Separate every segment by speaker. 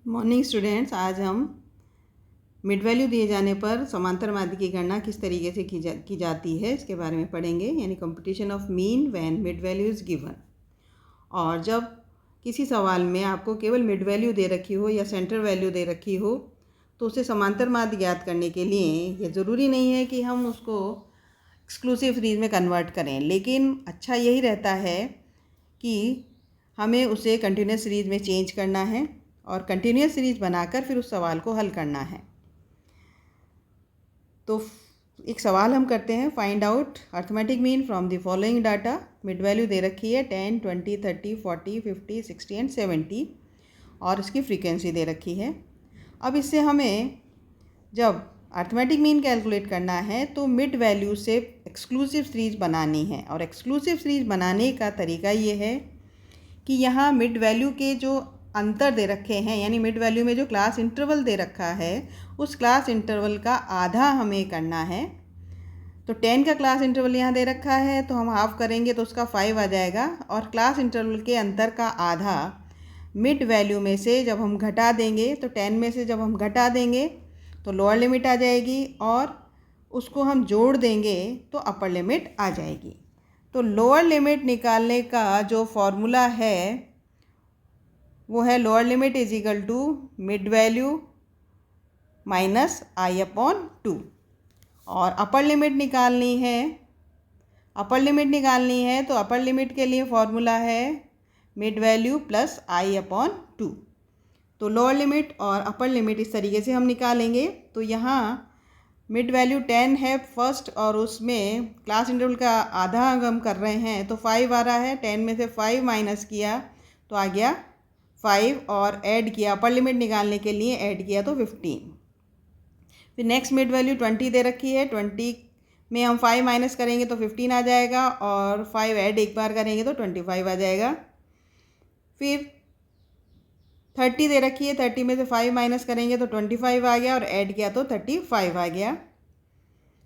Speaker 1: Morning students, आज हम mid value दिए जाने पर समांतर माध्य की गणना किस तरीके से की जाती है इसके बारे में पढ़ेंगे, यानी computation of mean when mid value is given. और जब किसी सवाल में आपको केवल मिड वैल्यू दे रखी हो या सेंटर वैल्यू दे रखी हो तो उसे समांतर माध्य ज्ञात करने के लिए ये ज़रूरी नहीं है कि हम उसको एक्सक्लूसिव सीरीज में कन्वर्ट करें, लेकिन अच्छा यही रहता है कि हमें उसे कंटिन्यूस सीरीज में चेंज करना है और कंटिन्यूस सीरीज बनाकर फिर उस सवाल को हल करना है। तो एक सवाल हम करते हैं, find out arithmetic mean from the following data. Mid value दे रखी है 10, 20, 30, 40, 50, 60 एंड 70 और इसकी फ्रीक्वेंसी दे रखी है। अब इससे हमें जब अर्थमेटिक मीन कैलकुलेट करना है तो मिड वैल्यू से एक्सक्लूसिव सीरीज बनानी है। और एक्सक्लूसिव सीरीज बनाने का तरीका ये है कि यहाँ मिड वैल्यू के जो अंतर दे रखे हैं, यानी मिड वैल्यू में जो क्लास इंटरवल दे रखा है उस क्लास इंटरवल का आधा हमें करना है। तो 10 का क्लास इंटरवल यहाँ दे रखा है तो हम हाफ करेंगे तो उसका 5 आ जाएगा, और क्लास इंटरवल के अंतर का आधा मिड वैल्यू में से जब हम घटा देंगे तो 10 में से जब हम घटा देंगे तो लोअर लिमिट आ जाएगी और उसको हम जोड़ देंगे तो अपर लिमिट आ जाएगी। तो लोअर लिमिट निकालने का जो फॉर्मूला है वो है lower limit is equal to mid value minus I upon 2। और अपर लिमिट निकालनी है तो अपर लिमिट के लिए फॉर्मूला है मिड वैल्यू प्लस आई अपॉन 2। तो लोअर लिमिट और अपर लिमिट इस तरीके से हम निकालेंगे। तो यहाँ मिड वैल्यू 10 है फर्स्ट और उसमें क्लास इंटरवल का आधा हम कर रहे हैं तो 5 आ रहा है। 10 में से 5 माइनस किया तो आ गया 5 और ऐड किया, अपर लिमिट निकालने के लिए ऐड किया तो 15। फिर नेक्स्ट मिड वैल्यू 20 दे रखी है, 20 में हम 5 माइनस करेंगे तो 15 आ जाएगा और 5 ऐड एक बार करेंगे तो 25 आ जाएगा। फिर 30 दे रखी है, 30 में से 5 माइनस करेंगे तो 25 आ गया और ऐड किया तो 35 आ गया।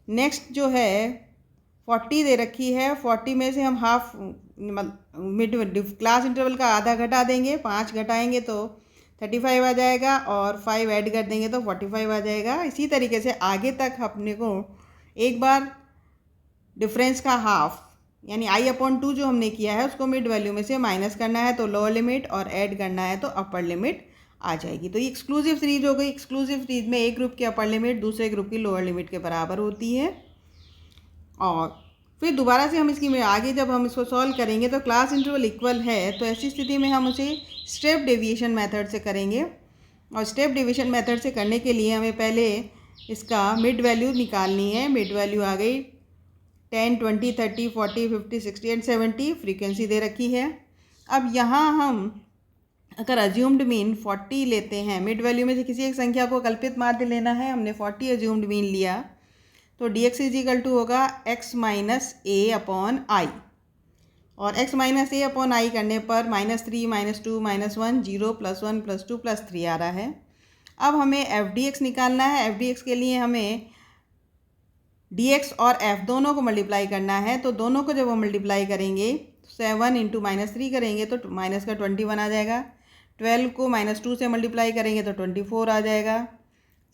Speaker 1: नेक्स्ट जो है 40 दे रखी है, 40 में से हम हाफ मिड क्लास इंटरवल का आधा घटा देंगे, 5 घटाएंगे तो 35 आ जाएगा और 5 ऐड कर देंगे तो 45 आ जाएगा। इसी तरीके से आगे तक अपने को एक बार डिफरेंस का हाफ यानी आई अपॉन 2 जो हमने किया है उसको मिड वैल्यू में से माइनस करना है तो लोअर लिमिट और ऐड करना है तो अपर लिमिट आ जाएगी। तो ये एक्सक्लूसिव सीरीज हो गई। एक्सक्लूसिव सीरीज में एक ग्रुप की अपर लिमिट दूसरे ग्रुप की लोअर लिमिट के बराबर होती है। और फिर दोबारा से हम इसकी आगे जब हम इसको सॉल्व करेंगे तो क्लास इंटरवल इक्वल है तो ऐसी स्थिति में हम उसे स्टेप डेविएशन मेथड से करेंगे। और स्टेप डेविएशन मेथड से करने के लिए हमें पहले इसका मिड वैल्यू निकालनी है। मिड वैल्यू आ गई 10, 20, 30, 40, 50, 60 एंड 70, फ्रीक्वेंसी दे रखी है। अब यहाँ हम अगर अज्यूम्ड मीन 40 लेते हैं, मिड वैल्यू में से किसी एक संख्या को कल्पित माध्य लेना है, हमने 40 अज्यूम्ड मीन लिया तो dx इज इक्वल टू होगा x minus A upon I. और x minus A upon I करने पर -3, -2, -1, 0, +1, +2, +3 आ रहा है। अब हमें एफ डी एक्स निकालना है। एफ डी एक्स के लिए हमें dx और f दोनों को मल्टीप्लाई करना है। तो दोनों को जब हम मल्टीप्लाई करेंगे 7 इंटू -3 करेंगे तो माइनस का 21 आ जाएगा। 12 को -2 से मल्टीप्लाई करेंगे तो 24 आ जाएगा।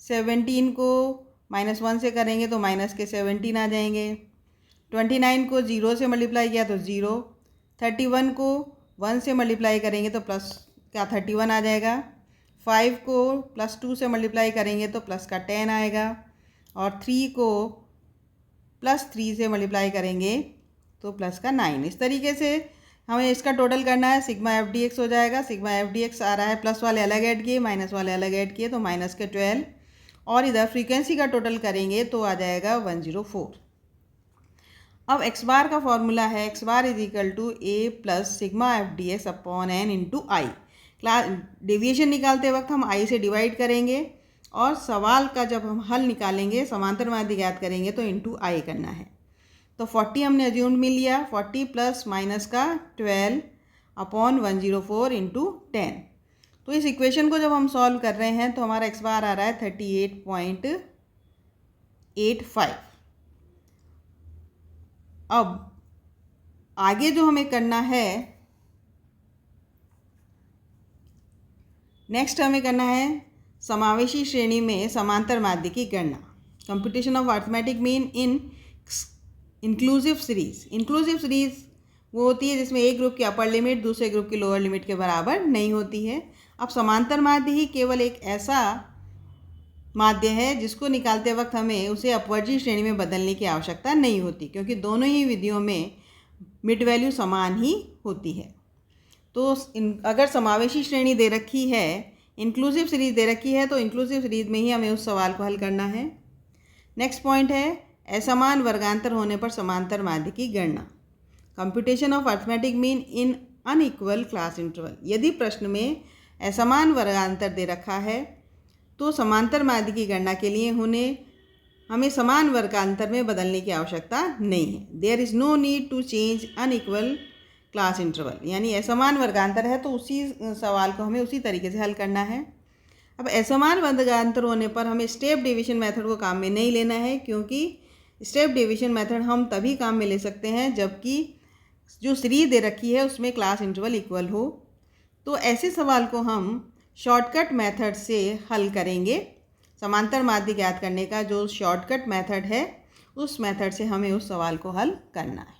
Speaker 1: 17 को -1 से करेंगे तो माइनस के 17 आ जाएंगे। 29 को 0 से मल्टीप्लाई किया तो 0। 31 को 1 से मल्टीप्लाई करेंगे तो प्लस का 31 आ जाएगा। 5 को +2 से मल्टीप्लाई करेंगे तो प्लस का 10 आएगा। और 3 को +3 से मल्टीप्लाई करेंगे तो प्लस का 9। इस तरीके से हमें इसका टोटल करना है। सिग्मा एफ डी एक्स हो जाएगा। सिग्मा एफ डी एक्स आ रहा है, प्लस वाले अलग ऐड किए, माइनस वाले अलग ऐड किए तो माइनस के 12 और इधर फ्रीक्वेंसी का टोटल करेंगे तो आ जाएगा 104। अब एक्स बार का फॉर्मूला है X bar is equal to A plus sigma F D X upon N into I. Class deviation निकालते वक्त हम आई से डिवाइड करेंगे और सवाल का जब हम हल निकालेंगे समांतर माध्य ज्ञात करेंगे तो इंटू आई करना है। तो 40 हमने अज्यूम्ड में लिया, 40 प्लस माइनस का 12 अपॉन 104 इंटू 10। तो इस इक्वेशन को जब हम सॉल्व कर रहे हैं तो हमारा एक्स बार आ रहा है 38.85। अब आगे जो हमें करना है नेक्स्ट हमें करना है समावेशी श्रेणी में समांतर माध्य की गणना। Computation of arithmetic mean in inclusive series. Inclusive series वो होती है जिसमें एक ग्रुप की अपर लिमिट दूसरे ग्रुप की लोअर लिमिट के बराबर नहीं होती है। अब समांतर माध्य ही केवल एक ऐसा माध्य है जिसको निकालते वक्त हमें उसे अपवर्जी श्रेणी में बदलने की आवश्यकता नहीं होती, क्योंकि दोनों ही विधियों में मिड वैल्यू समान ही होती है। तो अगर समावेशी श्रेणी दे रखी है, इंक्लूसिव सीरीज दे रखी है, तो इंक्लूसिव सीरीज में ही हमें उस सवाल को हल करना है। नेक्स्ट पॉइंट है असमान वर्गांतर होने पर समांतर माध्य की गणना। Computation of arithmetic mean in unequal class interval. यदि प्रश्न में असमान वर्गांतर दे रखा है तो समांतर माध्य की गणना के लिए हमें समान वर्गांतर में बदलने की आवश्यकता नहीं है। There is no need to change unequal class interval. यानी असमान वर्गांतर है तो उसी सवाल को हमें उसी तरीके से हल करना है। अब असमान वर्गांतर होने पर हमें स्टेप डिवीजन मेथड को काम में नहीं लेना है, क्योंकि स्टेप डिवीजन मेथड हम तभी काम में ले सकते हैं जबकि जो सीरीज दे रखी है उसमें क्लास इंटरवल इक्वल हो। तो ऐसे सवाल को हम शॉर्टकट मेथड से हल करेंगे। समांतर माध्य ज्ञात करने का जो शॉर्टकट मेथड है उस मेथड से हमें उस सवाल को हल करना है।